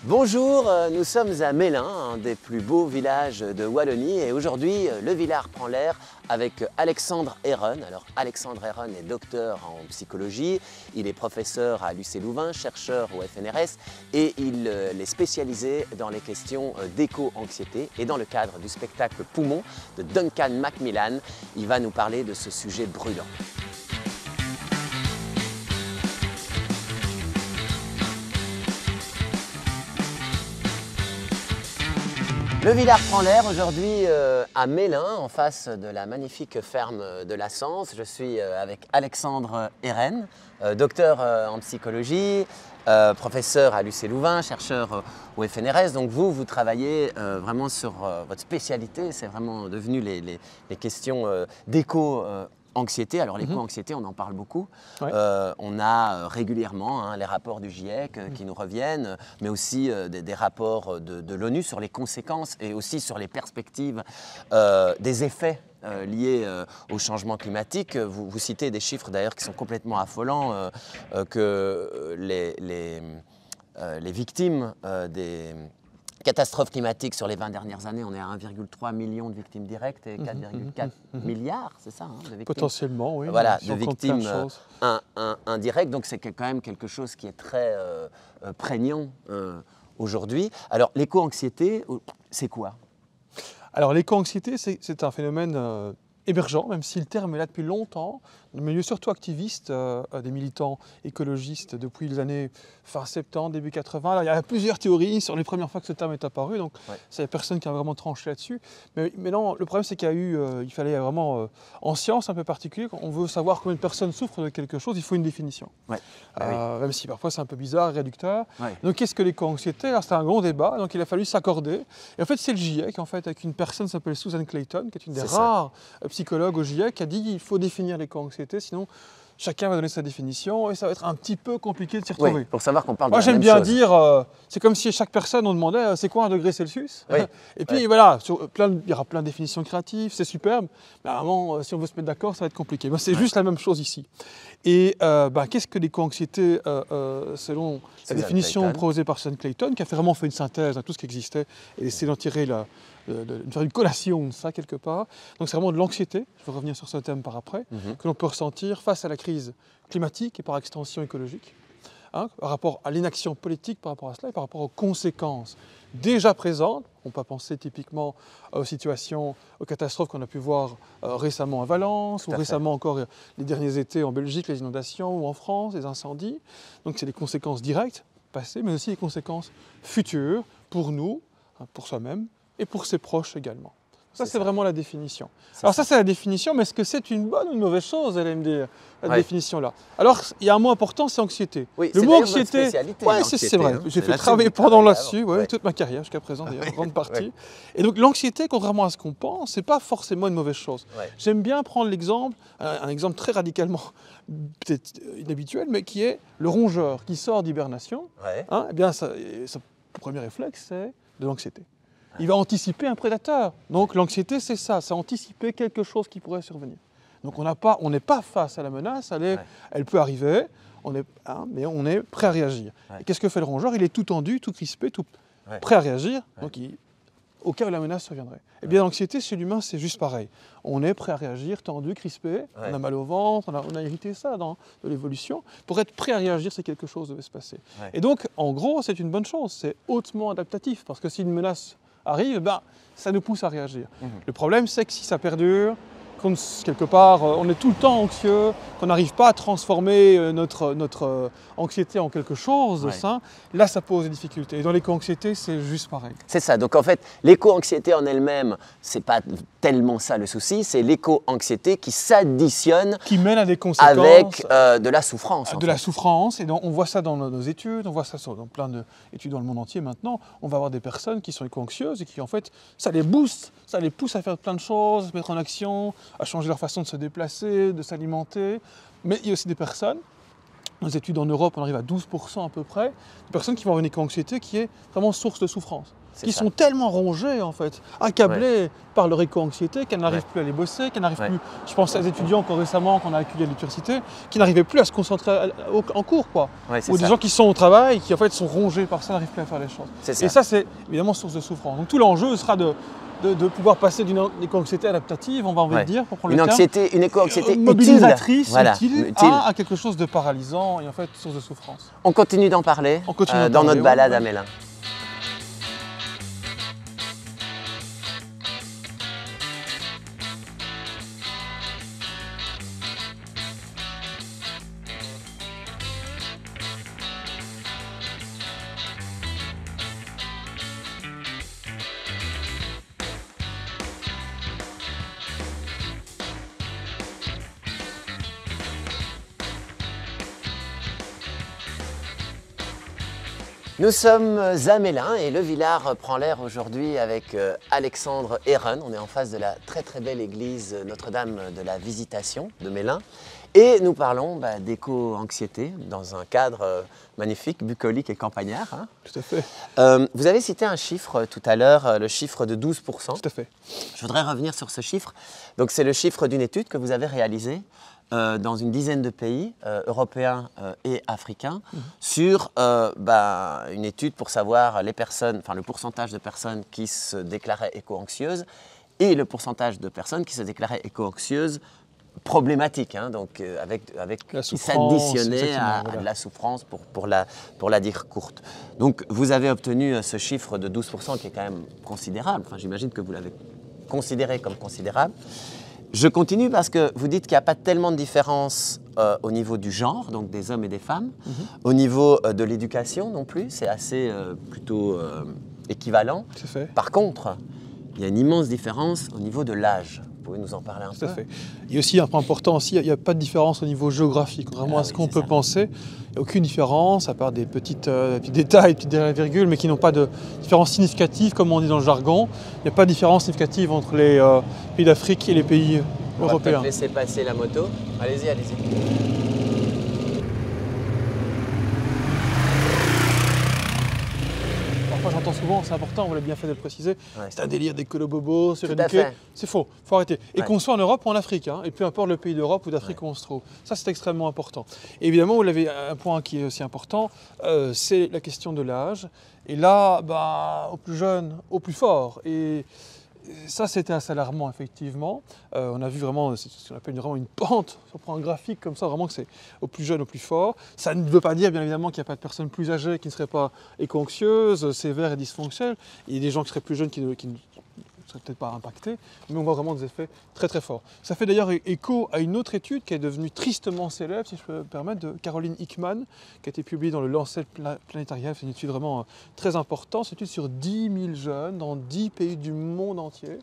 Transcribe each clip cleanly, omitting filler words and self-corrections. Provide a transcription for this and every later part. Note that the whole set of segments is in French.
Bonjour, nous sommes à Mélin, un des plus beaux villages de Wallonie, et aujourd'hui le Villard prend l'air avec Alexandre Heron. Alors Alexandre Heron est docteur en psychologie, il est professeur à l'UC Louvain, chercheur au FNRS et il est spécialisé dans les questions d'éco-anxiété. Et dans le cadre du spectacle Poumon de Duncan Macmillan, il va nous parler de ce sujet brûlant. Le Villard prend l'air aujourd'hui à Mélin, en face de la magnifique ferme de la Sens. Je suis avec Alexandre Heron, docteur en psychologie, professeur à l'UC Louvain, chercheur au FNRS. Donc vous travaillez vraiment sur votre spécialité, c'est vraiment devenu les questions d'éco-anxiété. Alors l'éco-anxiété, on en parle beaucoup. Ouais. On a régulièrement les rapports du GIEC qui nous reviennent, mais aussi des rapports de l'ONU sur les conséquences et aussi sur les perspectives des effets liés au changement climatique. Vous citez des chiffres d'ailleurs qui sont complètement affolants, que les victimes des catastrophes climatiques sur les 20 dernières années, on est à 1,3 million de victimes directes et 4,4 milliards, c'est ça, de victimes. Potentiellement, oui. Voilà, de victimes indirectes. Donc c'est quand même quelque chose qui est très prégnant aujourd'hui. Alors l'éco-anxiété, c'est quoi? Alors l'éco-anxiété, c'est un phénomène émergent, même si le terme est là depuis longtemps, dans le milieu surtout activiste, des militants écologistes depuis les années fin 70, début 80. Alors, il y a plusieurs théories sur les premières fois que ce terme est apparu, donc c'est la personne qui a vraiment tranché là-dessus. Mais non, le problème c'est qu'il y a eu, il fallait vraiment, en science un peu particulier, quand on veut savoir combien de personnes souffrent de quelque chose, il faut une définition. Ouais. Même si parfois c'est un peu bizarre, réducteur. Ouais. Donc qu'est-ce que l'éco-anxiété? Alors c'était un grand débat, donc il a fallu s'accorder. Et en fait c'est le GIEC, en fait, avec une personne qui s'appelle Susan Clayton, qui est une des rares psychologues au GIEC, qui a dit qu'il faut définir l'éco-anxiété, sinon chacun va donner sa définition et ça va être un petit peu compliqué de s'y retrouver. Oui, pour savoir qu'on parle de la même chose. Moi j'aime bien dire, c'est comme si chaque personne on demandait c'est quoi 1 degré Celsius. Oui. Et puis voilà, il y aura plein de définitions créatives, c'est superbe, mais à un moment, si on veut se mettre d'accord, ça va être compliqué. C'est juste la même chose ici. Et qu'est-ce que l'éco-anxiété selon la définition proposée par Susan Clayton, qui a vraiment fait une synthèse de tout ce qui existait et essayer d'en tirer de faire une collation de ça quelque part. Donc c'est vraiment de l'anxiété, je vais revenir sur ce thème par après, que l'on peut ressentir face à la crise climatique et par extension écologique, par rapport à l'inaction politique par rapport à cela et par rapport aux conséquences déjà présentes. On peut penser typiquement aux situations, aux catastrophes qu'on a pu voir récemment à Valence, ou récemment encore les derniers étés en Belgique, les inondations, ou en France, les incendies. Donc c'est des conséquences directes, passées, mais aussi des conséquences futures pour nous, pour soi-même, et pour ses proches également. Ça, c'est vraiment la définition. Alors ça, c'est la définition, mais est-ce que c'est une bonne ou une mauvaise chose, vous allez me dire, la définition-là? Alors, il y a un mot important, c'est anxiété. Oui, le mot anxiété, c'est vrai. Hein. J'ai fait travailler pendant là-dessus, toute ma carrière jusqu'à présent, d'ailleurs, en grande partie. Et donc, l'anxiété, contrairement à ce qu'on pense, c'est pas forcément une mauvaise chose. J'aime bien prendre l'exemple, un exemple très radicalement, peut-être inhabituel, mais qui est le rongeur qui sort d'hibernation. Eh bien, son premier réflexe, c'est de l'anxiété. Il va anticiper un prédateur. Donc l'anxiété, c'est ça, c'est anticiper quelque chose qui pourrait survenir. Donc on n'est pas face à la menace, elle peut arriver, mais on est prêt à réagir. Et qu'est-ce que fait le rongeur? Il est tout tendu, tout crispé, tout prêt à réagir, donc au cas où la menace surviendrait. Eh bien l'anxiété, chez l'humain, c'est juste pareil. On est prêt à réagir, tendu, crispé, on a mal au ventre, on a hérité ça de l'évolution. Pour être prêt à réagir, c'est quelque chose devait se passer. Et donc, en gros, c'est une bonne chose, c'est hautement adaptatif, parce que si une menace arrive, ça nous pousse à réagir. Le problème, c'est que si ça perdure, quelque part, on est tout le temps anxieux, qu'on n'arrive pas à transformer notre anxiété en quelque chose de sain, là, ça pose des difficultés. Et dans l'éco-anxiété, c'est juste pareil. C'est ça. Donc en fait, l'éco-anxiété en elle-même, c'est pas tellement ça le souci, c'est l'éco-anxiété qui s'additionne, qui mène à des conséquences avec de la souffrance. La souffrance, et donc, on voit ça dans nos études, on voit ça dans plein d'études dans le monde entier maintenant. On va avoir des personnes qui sont éco-anxieuses et qui, en fait, ça les booste, ça les pousse à faire plein de choses, à se mettre en action, à changer leur façon de se déplacer, de s'alimenter. Mais il y a aussi des personnes Dans les études en Europe, on arrive à 12% à peu près, de personnes qui vont avoir une éco-anxiété qui est vraiment source de souffrance. Qui sont tellement rongées, en fait, accablées par leur éco-anxiété qu'elles n'arrivent plus à aller bosser, qu'elles n'arrivent plus. Je pense à des étudiants encore récemment qu'on a accueillis à l'université, qui n'arrivaient plus à se concentrer en cours, quoi. Ou des gens qui sont au travail, qui en fait sont rongés par ça, n'arrivent plus à faire les choses. Et ça, c'est évidemment source de souffrance. Donc tout l'enjeu sera de pouvoir passer d'une éco-anxiété adaptative, on va envie de dire, pour prendre le terme, une éco-anxiété mobilisatrice, utile, à quelque chose de paralysant et en fait source de souffrance. On continue d'en parler dans notre balade à Mélin. Nous sommes à Mélin et le Villard prend l'air aujourd'hui avec Alexandre Eren. On est en face de la très très belle église Notre-Dame de la Visitation de Mélin. Et nous parlons d'éco-anxiété dans un cadre magnifique, bucolique et campagnard. Hein. Tout à fait. Vous avez cité un chiffre tout à l'heure, le chiffre de 12%. Tout à fait. Je voudrais revenir sur ce chiffre. Donc c'est le chiffre d'une étude que vous avez réalisée dans une dizaine de pays européens et africains sur une étude pour savoir le pourcentage de personnes qui se déclaraient éco-anxieuses et le pourcentage de personnes qui se déclaraient éco-anxieuses problématiques, hein, donc qui s'additionnaient à de la souffrance pour la dire courte. Donc vous avez obtenu ce chiffre de 12% qui est quand même considérable. Enfin, j'imagine que vous l'avez considéré comme considérable. Je continue parce que vous dites qu'il n'y a pas tellement de différence au niveau du genre, donc des hommes et des femmes, au niveau de l'éducation non plus, c'est assez plutôt équivalent. Par contre, il y a une immense différence au niveau de l'âge. Vous pouvez nous en parler un peu ? Tout à fait. Il y a aussi un point important aussi, il n'y a pas de différence au niveau géographique, contrairement à ce qu'on peut penser. Il n'y a aucune différence, à part des petits détails, des petites virgules, mais qui n'ont pas de différence significative, comme on dit dans le jargon. Il n'y a pas de différence significative entre les pays d'Afrique et les pays européens. On va peut-être laisser passer la moto. Allez-y, allez-y. J'entends souvent, c'est important, vous l'avez bien fait de le préciser, c'est un délire d'écolo-bobo, suréduqué, c'est faux, il faut arrêter. Et qu'on soit en Europe ou en Afrique, hein, et peu importe le pays d'Europe ou d'Afrique où on se trouve, ça c'est extrêmement important. Et évidemment, vous l'avez un point qui est aussi important, c'est la question de l'âge, et là, au plus jeune, au plus fort. Et ça, c'était assez alarmant, effectivement. On a vu vraiment ce qu'on appelle vraiment une pente. Si on prend un graphique comme ça, vraiment que c'est au plus jeune, au plus fort. Ça ne veut pas dire, bien évidemment, qu'il n'y a pas de personnes plus âgées qui ne seraient pas éco-anxieuses, sévères et dysfonctionnelles. Il y a des gens qui seraient plus jeunes qui ne seraient peut-être pas impactés, mais on voit vraiment des effets très très forts. Ça fait d'ailleurs écho à une autre étude qui est devenue tristement célèbre, si je peux me permettre, de Caroline Hickman, qui a été publiée dans le Lancet Planetarial. C'est une étude vraiment très importante. C'est une étude sur 10 000 jeunes dans 10 pays du monde entier.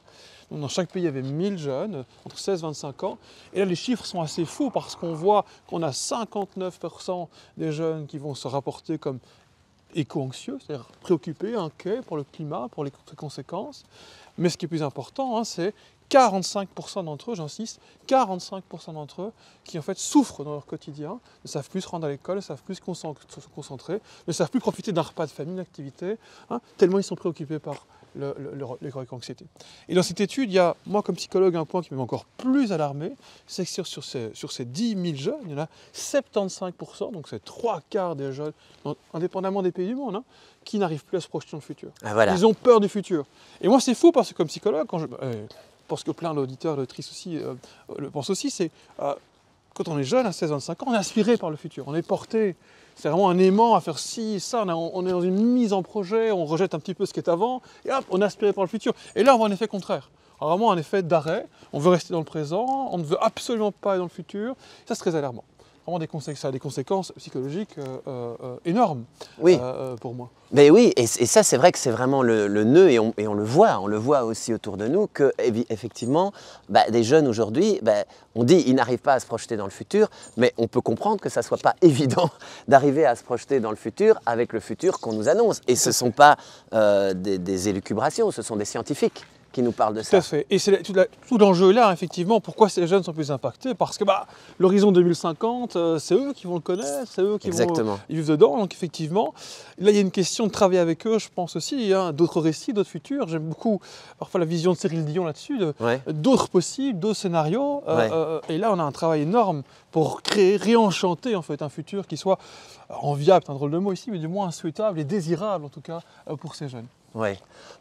Donc dans chaque pays, il y avait 1000 jeunes, entre 16 et 25 ans. Et là, les chiffres sont assez fous parce qu'on voit qu'on a 59% des jeunes qui vont se rapporter comme éco-anxieux, c'est-à-dire préoccupés, inquiets pour le climat, pour les conséquences. Mais ce qui est plus important, hein, c'est 45% d'entre eux, j'insiste, 45% d'entre eux qui en fait souffrent dans leur quotidien, ne savent plus se rendre à l'école, ne savent plus se concentrer, ne savent plus profiter d'un repas de famille, d'une activité, hein, tellement ils sont préoccupés par l'éco-anxiété. Et dans cette étude, il y a, moi comme psychologue, un point qui m'a encore plus alarmé, c'est que sur ces 10 000 jeunes, il y en a 75%, donc c'est 3/4 des jeunes, indépendamment des pays du monde, hein, qui n'arrivent plus à se projeter dans le futur. Ah, voilà. Ils ont peur du futur. Et moi c'est fou parce que comme psychologue, quand je pense que plein d'auditeurs, d'auditrices aussi le pensent aussi, c'est quand on est jeune, à 16-25 ans, on est inspiré par le futur, on est porté. C'est vraiment un aimant à faire ci, ça, on est dans une mise en projet, on rejette un petit peu ce qui est avant, et hop, on est aspiré par le futur. Et là, on voit un effet contraire. Alors vraiment un effet d'arrêt, on veut rester dans le présent, on ne veut absolument pas aller dans le futur. Ça, c'est très alarmant. Vraiment ça a des conséquences psychologiques énormes pour moi. Mais oui, et ça c'est vrai que c'est vraiment le nœud et on le voit aussi autour de nous que effectivement des jeunes aujourd'hui, on dit ils n'arrivent pas à se projeter dans le futur, mais on peut comprendre que ça ne soit pas évident d'arriver à se projeter dans le futur avec le futur qu'on nous annonce. Et ce ne sont pas des élucubrations, ce sont des scientifiques qui nous parle de Tout ça. à fait. Et c'est tout l'enjeu là, effectivement, pourquoi ces jeunes sont plus impactés? Parce que l'horizon 2050, c'est eux qui vont le connaître, c'est eux qui vont vivre dedans. Donc effectivement, là il y a une question de travailler avec eux, je pense aussi, hein, d'autres récits, d'autres futurs. J'aime beaucoup parfois la vision de Cyril Dion là-dessus, d'autres possibles, d'autres scénarios. Et là on a un travail énorme pour créer, réenchanter en fait un futur qui soit enviable, c'est un drôle de mot ici, mais du moins souhaitable et désirable en tout cas pour ces jeunes. Oui,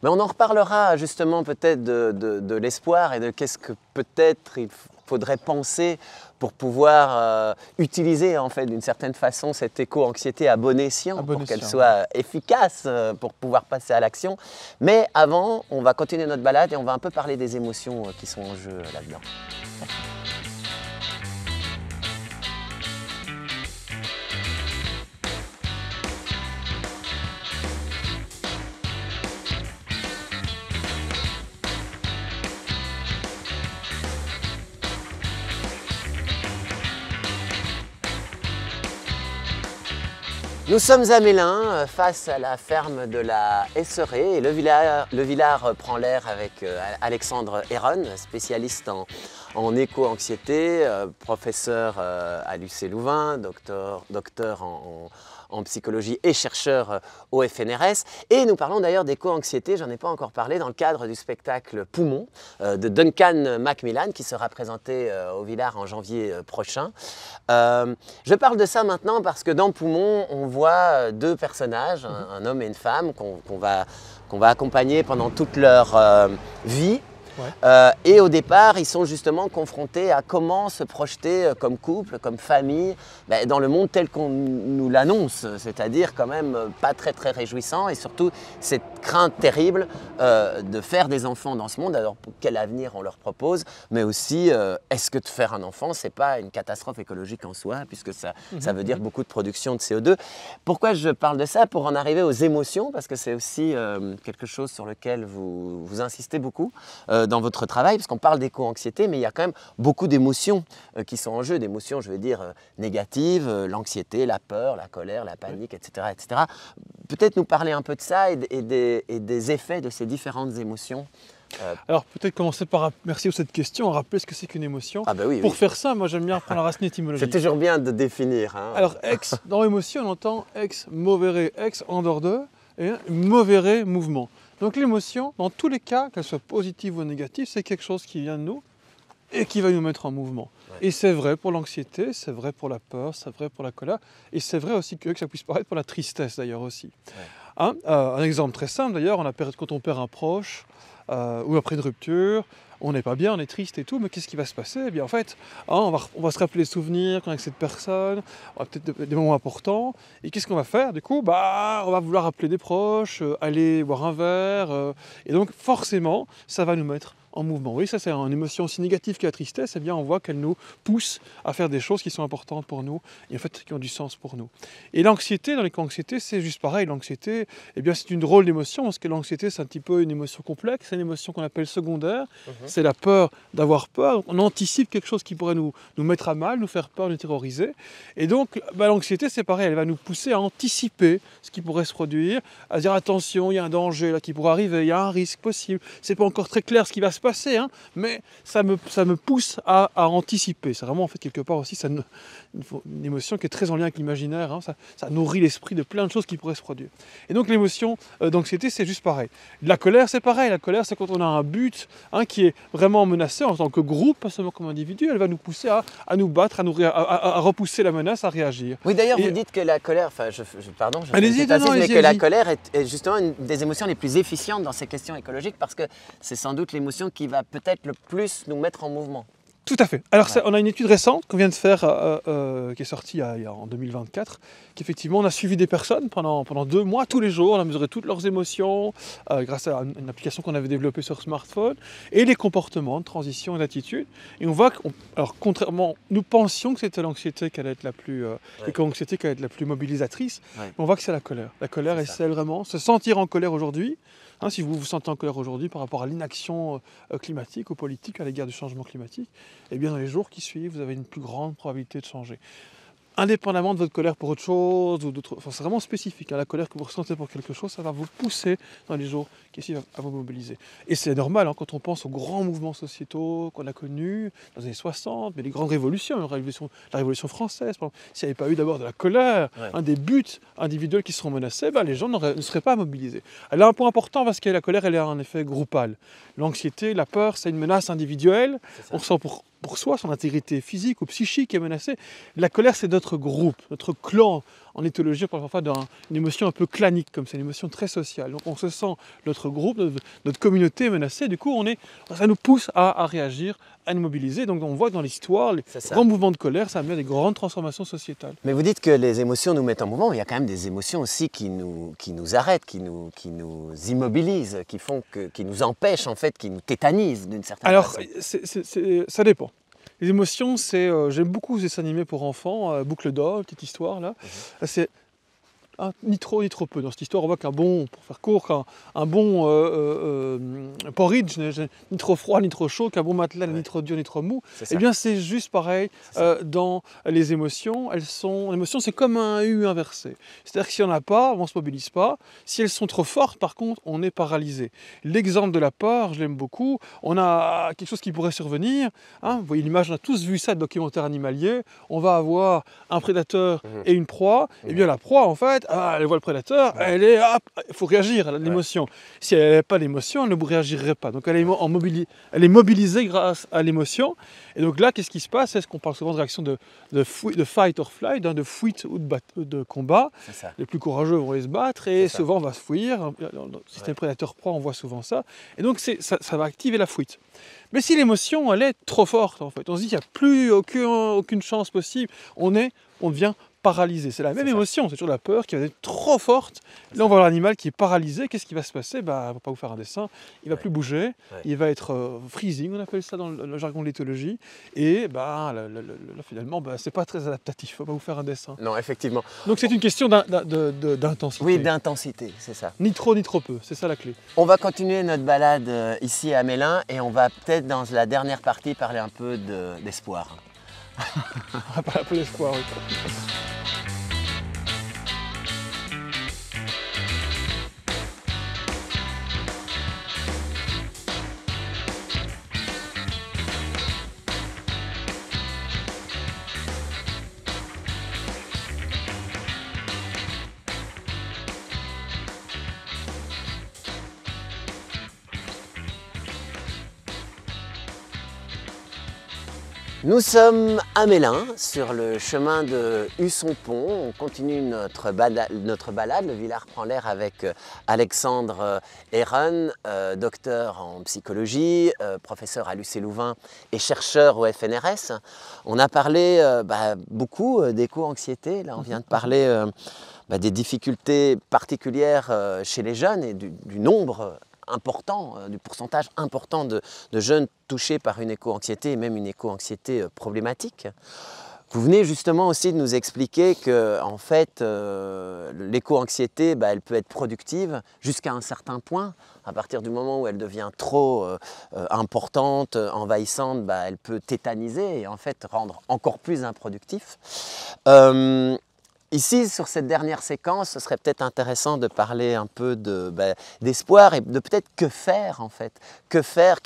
mais on en reparlera justement peut-être de l'espoir et de qu'est-ce que peut-être il faudrait penser pour pouvoir utiliser en fait d'une certaine façon cette éco-anxiété à bon escient pour qu'elle soit efficace pour pouvoir passer à l'action. Mais avant, on va continuer notre balade et on va un peu parler des émotions qui sont en jeu là-dedans. Nous sommes à Mélin, face à la ferme de la Esserée, et le Villard prend l'air avec Alexandre Héron, spécialiste en éco-anxiété, professeur à l'UC Louvain, docteur en psychologie et chercheur au FNRS. Et nous parlons d'ailleurs d'éco-anxiété, j'en ai pas encore parlé, dans le cadre du spectacle Poumon de Duncan Macmillan qui sera présenté au Villard en janvier prochain. Je parle de ça maintenant parce que dans Poumon, on voit deux personnages, un homme et une femme qu'on va accompagner pendant toute leur vie. Et au départ, ils sont justement confrontés à comment se projeter comme couple, comme famille, dans le monde tel qu'on nous l'annonce, c'est-à-dire quand même pas très très réjouissant et surtout cette crainte terrible de faire des enfants dans ce monde. Alors quel avenir on leur propose, mais aussi est-ce que de faire un enfant, c'est pas une catastrophe écologique en soi, puisque ça veut dire beaucoup de production de CO2. Pourquoi je parle de ça? Pour en arriver aux émotions, parce que c'est aussi quelque chose sur lequel vous insistez beaucoup dans votre travail, parce qu'on parle d'éco-anxiété, mais il y a quand même beaucoup d'émotions qui sont en jeu, d'émotions, je veux dire, négatives, l'anxiété, la peur, la colère, la panique, etc. etc. Peut-être nous parler un peu de ça et des effets de ces différentes émotions. Alors peut-être commencer par, merci pour cette question, rappeler ce que c'est qu'une émotion. Ah bah oui, pour faire ça, moi j'aime bien prendre la racine étymologique. C'est toujours bien de définir. Hein. Alors ex, dans émotion, on entend ex movere, ex en dehors de, et movere, mouvement. Donc l'émotion, dans tous les cas, qu'elle soit positive ou négative, c'est quelque chose qui vient de nous et qui va nous mettre en mouvement. Et c'est vrai pour l'anxiété, c'est vrai pour la peur, c'est vrai pour la colère, et c'est vrai aussi que ça puisse paraître pour la tristesse d'ailleurs aussi. Hein, un exemple très simple d'ailleurs, quand on perd un proche, ou après une rupture, on n'est pas bien, on est triste et tout, mais qu'est-ce qui va se passer? Eh bien en fait, on va se rappeler les souvenirs qu'on a avec cette personne, peut-être des moments importants, et qu'est-ce qu'on va faire? Du coup, on va vouloir appeler des proches, aller boire un verre, et donc forcément, ça va nous mettre en mouvement. Oui, ça c'est une émotion aussi négative que la tristesse, eh bien on voit qu'elle nous pousse à faire des choses qui sont importantes pour nous, et en fait qui ont du sens pour nous. Et l'anxiété, dans l'éco-anxiété, c'est juste pareil, l'anxiété, eh bien c'est une drôle d'émotion, parce que l'anxiété c'est un petit peu une émotion complexe, c'est une émotion qu'on appelle secondaire, c'est la peur d'avoir peur, on anticipe quelque chose qui pourrait nous mettre à mal, nous faire peur, nous terroriser, et donc l'anxiété c'est pareil, elle va nous pousser à anticiper ce qui pourrait se produire, à dire attention, il y a un danger là qui pourrait arriver, il y a un risque possible, c'est pas encore très clair ce qui va se passer, hein, mais ça me pousse à anticiper. C'est vraiment en fait quelque part aussi une émotion qui est très en lien avec l'imaginaire, hein, ça nourrit l'esprit de plein de choses qui pourraient se produire. Et donc l'émotion d'anxiété c'est juste pareil. La colère c'est pareil, la colère c'est quand on a un but qui est vraiment menacé en tant que groupe, pas seulement comme individu, elle va nous pousser à nous battre, à repousser la menace, à réagir. Oui d'ailleurs vous dites que la colère, que la colère est justement une des émotions les plus efficientes dans ces questions écologiques parce que c'est sans doute l'émotion qui va peut-être le plus nous mettre en mouvement. Tout à fait. Alors on a une étude récente qu'on vient de faire, qui est sortie en 2024, qu'effectivement on a suivi des personnes pendant 2 mois, tous les jours, on a mesuré toutes leurs émotions grâce à une application qu'on avait développée sur smartphone, et les comportements de transition et d'attitude. Et on voit alors contrairement, nous pensions que c'était l'anxiété qui allait être la plus, l'éco-anxiété qui allait être la plus mobilisatrice, mais on voit que c'est la colère. La colère est celle vraiment, se sentir en colère aujourd'hui. Hein, si vous vous sentez en colère aujourd'hui par rapport à l'inaction climatique ou politique à l'égard du changement climatique, eh bien dans les jours qui suivent, vous avez une plus grande probabilité de changer. indépendamment de votre colère pour autre chose, ou d'autres, enfin, c'est vraiment spécifique. Hein, la colère que vous ressentez pour quelque chose, ça va vous pousser dans les jours qui suivent à vous mobiliser. Et c'est normal hein, quand on pense aux grands mouvements sociétaux qu'on a connus dans les années 60, mais les grandes révolutions, la Révolution française, par exemple, s'il n'y avait pas eu d'abord de la colère, des buts individuels qui seront menacés, les gens ne seraient pas mobilisés. Elle a un point important parce que la colère, elle a un effet groupal. L'anxiété, la peur, c'est une menace individuelle. On ressent pour soi, son intégrité physique ou psychique est menacée. La colère, c'est notre groupe, notre clan. En éthologie, on parle parfois d'une émotion un peu clanique, comme c'est une émotion très sociale. Donc on se sent, notre groupe, notre communauté menacée. Du coup, ça nous pousse à réagir, à nous mobiliser. Donc on voit que dans l'histoire, les grands mouvements de colère, ça amène à des grandes transformations sociétales. Mais vous dites que les émotions nous mettent en mouvement. Il y a quand même des émotions aussi qui nous arrêtent, qui nous immobilisent, qui nous empêchent, en fait, qui nous tétanisent d'une certaine façon. Alors, ça dépend. Les émotions, j'aime beaucoup ces dessins animés pour enfants, Boucle d'or, petite histoire là. C'est ni trop ni trop peu. Dans cette histoire, on voit pour faire court, un bon porridge n'est ni trop froid ni trop chaud, qu'un bon matelas n'est ni trop dur ni trop mou. Eh bien, c'est juste pareil dans les émotions. L'émotion, c'est comme un U inversé. C'est-à-dire que si on n'en a pas, on ne se mobilise pas. Si elles sont trop fortes, par contre, on est paralysé. L'exemple de la peur, je l'aime beaucoup. On a quelque chose qui pourrait survenir. Hein, vous voyez l'image, on a tous vu ça de documentaire animalier. On va avoir un prédateur et une proie. Eh bien, la proie, en fait, elle voit le prédateur, il faut réagir à l'émotion. Si elle n'avait pas l'émotion, elle ne réagirait pas. Donc elle est mobilisée grâce à l'émotion. Et donc là, qu'est-ce qui se passe? Est-ce qu'on parle souvent de réaction de fight or flight, de fuite ou de combat. Les plus courageux vont aller se battre et souvent on va se fuir. Dans le système prédateur-proie, on voit souvent ça. Et donc ça va activer la fuite. Mais si l'émotion, elle est trop forte, en fait, on se dit qu'il n'y a plus aucune chance possible, on devient paralysé. C'est la même émotion, c'est toujours la peur qui va être trop forte. Là, on va voir l'animal qui est paralysé. Qu'est-ce qui va se passer? On ne va pas vous faire un dessin. Il ne va plus bouger. Il va être freezing, on appelle ça dans le jargon de l'éthologie. Et finalement, ce n'est pas très adaptatif. Il ne faut pas vous faire un dessin. Non, effectivement. Donc, c'est une question d'intensité. Oui, d'intensité, c'est ça. Ni trop, ni trop peu. C'est ça la clé. On va continuer notre balade ici à Mélin et on va peut-être, dans la dernière partie, parler un peu d'espoir. Un peu d'espoir, oui. Nous sommes à Mélin, sur le chemin de Husson-Pont. On continue notre balade. Le Villard prend l'air avec Alexandre Eren, docteur en psychologie, professeur à l'UC Louvain et chercheur au FNRS. On a parlé beaucoup d'éco-anxiété. Là, on vient de parler des difficultés particulières chez les jeunes et du nombre important, du pourcentage important de jeunes touchés par une éco-anxiété et même une éco-anxiété problématique. Vous venez justement aussi de nous expliquer que en fait, l'éco-anxiété, elle peut être productive jusqu'à un certain point. À partir du moment où elle devient trop importante, envahissante, elle peut tétaniser et en fait rendre encore plus improductif. Ici, sur cette dernière séquence, ce serait peut-être intéressant de parler un peu d'espoir et de peut-être que faire en fait. Que faire,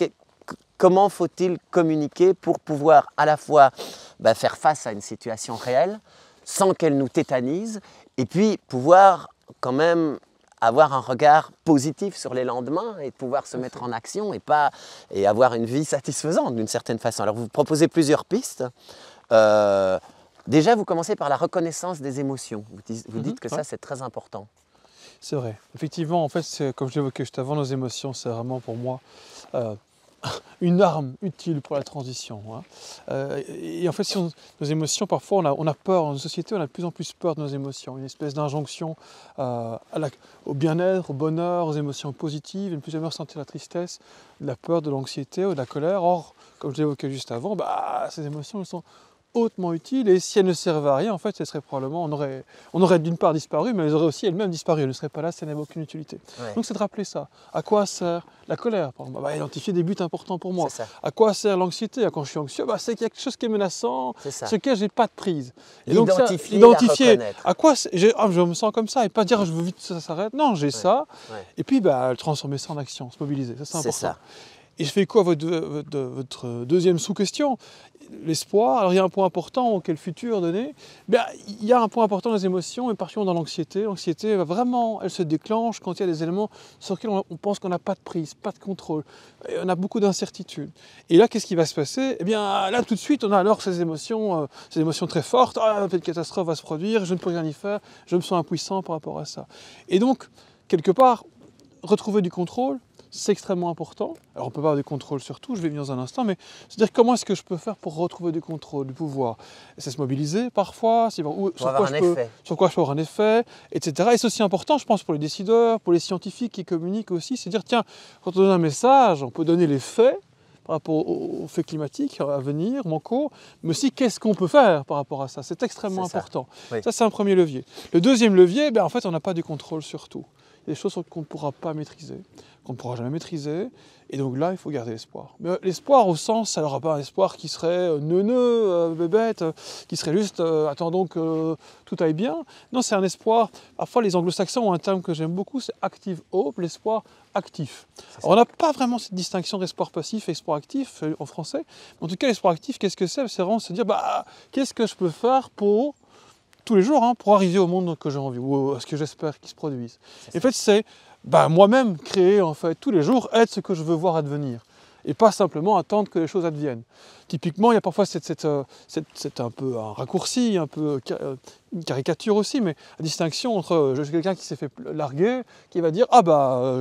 comment faut-il communiquer pour pouvoir à la fois faire face à une situation réelle sans qu'elle nous tétanise et puis pouvoir quand même avoir un regard positif sur les lendemains et pouvoir se mettre en action et avoir une vie satisfaisante d'une certaine façon. Alors vous proposez plusieurs pistes. Déjà, vous commencez par la reconnaissance des émotions. Vous dites que ça, c'est très important. C'est vrai. Effectivement, en fait, comme je l'évoquais juste avant, nos émotions, c'est vraiment pour moi une arme utile pour la transition. Et en fait, nos émotions, parfois, on a peur. Dans nos sociétés, on a de plus en plus peur de nos émotions. Une espèce d'injonction au bien-être, au bonheur, aux émotions positives. Ne plus jamais ressentir la tristesse, de la peur, de l'anxiété ou de la colère. Or, comme je l'évoquais juste avant, ces émotions, elles sont hautement utiles et si elles ne servaient à rien, en fait, elles seraient probablement, on aurait d'une part disparu, mais elles auraient aussi elles-mêmes disparu, elles ne seraient pas là si elles n'avaient aucune utilité. Ouais. Donc c'est de rappeler ça. À quoi sert la colère, par exemple? Identifier des buts importants pour moi. À quoi sert l'anxiété? Quand je suis anxieux, c'est qu'il y a quelque chose qui est menaçant, sur lequel je n'ai pas de prise. Et donc identifier à quoi je me sens comme ça et pas dire je veux vite que ça s'arrête. Non, j'ai ça. Et puis transformer ça en action, se mobiliser. Ça, c'est important. Ça. Et je fais quoi à votre deuxième sous-question? L'espoir. Alors il y a un point important, quel futur donner? Il y a un point important dans les émotions, et particulièrement dans l'anxiété. L'anxiété, vraiment, elle se déclenche quand il y a des éléments sur lesquels on pense qu'on n'a pas de prise, pas de contrôle. Et on a beaucoup d'incertitudes. Et là, qu'est-ce qui va se passer? Là, tout de suite, on a alors ces émotions très fortes. Une catastrophe va se produire, je ne peux rien y faire, je me sens impuissant par rapport à ça. Et donc, quelque part, retrouver du contrôle, c'est extrêmement important. Alors on peut pas avoir du contrôle sur tout, je vais venir dans un instant, mais c'est-à-dire comment est-ce que je peux faire pour retrouver du contrôle, du pouvoir? C'est se mobiliser parfois, sur quoi je peux avoir un effet, etc. Et c'est aussi important, je pense, pour les décideurs, pour les scientifiques qui communiquent aussi, c'est dire, tiens, quand on donne un message, on peut donner les faits par rapport aux faits climatiques à venir, manquaux, mais aussi qu'est-ce qu'on peut faire par rapport à ça. C'est extrêmement important. Oui. Ça, c'est un premier levier. Le deuxième levier, en fait, on n'a pas du contrôle sur tout. Il y a des choses qu'on ne pourra pas maîtriser, qu'on ne pourra jamais maîtriser, et donc là, il faut garder l'espoir. Mais l'espoir au sens, ça n'aura pas un espoir qui serait neuneux, bébête, qui serait juste attendons que tout aille bien. Non, c'est un espoir, parfois les anglo-saxons ont un terme que j'aime beaucoup, c'est active hope, l'espoir actif. Alors, on n'a pas vraiment cette distinction d'espoir passif et espoir actif en français, mais en tout cas, l'espoir actif, qu'est-ce que c'est? C'est vraiment se dire, qu'est-ce que je peux faire pour tous les jours, pour arriver au monde que j'ai envie, ou à ce que j'espère qu'il se produise. Et en fait, c'est moi-même créer, en fait, tous les jours, être ce que je veux voir advenir. Et pas simplement attendre que les choses adviennent. Typiquement, il y a parfois c'est un peu un raccourci, un peu une caricature aussi, mais la distinction entre quelqu'un qui s'est fait larguer, qui va dire « Ah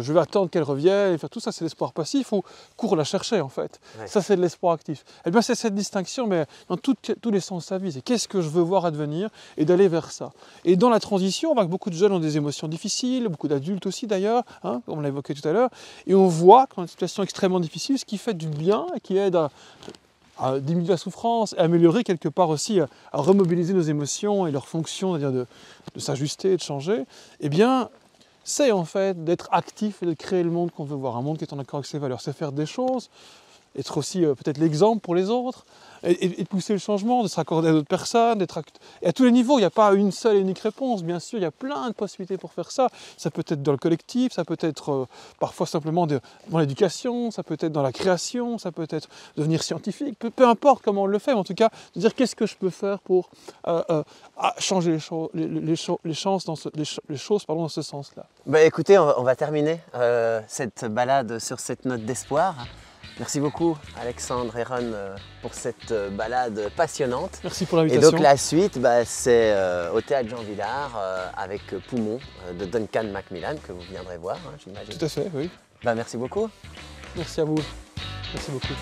je vais attendre qu'elle revienne » et faire tout ça, c'est l'espoir passif, ou cours la chercher en fait. Ouais. Ça, c'est de l'espoir actif. Et bien, c'est cette distinction, mais dans tous les sens de sa vie. C'est qu'est-ce que je veux voir advenir et d'aller vers ça. Et dans la transition, on voit que beaucoup de jeunes ont des émotions difficiles, beaucoup d'adultes aussi d'ailleurs, comme on l'a évoqué tout à l'heure, et on voit quand une situation extrêmement difficile, ce qui fait du bien et qui aide à diminuer la souffrance et améliorer quelque part aussi, à remobiliser nos émotions et leurs fonctions, c'est-à-dire de s'ajuster, de changer, c'est en fait d'être actif et de créer le monde qu'on veut voir, un monde qui est en accord avec ses valeurs. C'est faire des choses, être aussi peut-être l'exemple pour les autres, et pousser le changement, de se raccorder à d'autres personnes, et à tous les niveaux. Il n'y a pas une seule et unique réponse, bien sûr, il y a plein de possibilités pour faire ça. Ça peut être dans le collectif, ça peut être parfois simplement dans l'éducation, ça peut être dans la création, ça peut être devenir scientifique, peu importe comment on le fait, mais en tout cas, de dire qu'est-ce que je peux faire pour changer les choses dans ce sens-là. Écoutez, on va terminer cette balade sur cette note d'espoir. Merci beaucoup Alexandre Heron pour cette balade passionnante. Merci pour l'invitation. Et donc la suite, c'est au Théâtre Jean Vilar avec Poumon de Duncan Macmillan que vous viendrez voir, j'imagine. Tout à fait, oui. Merci beaucoup. Merci à vous. Merci beaucoup.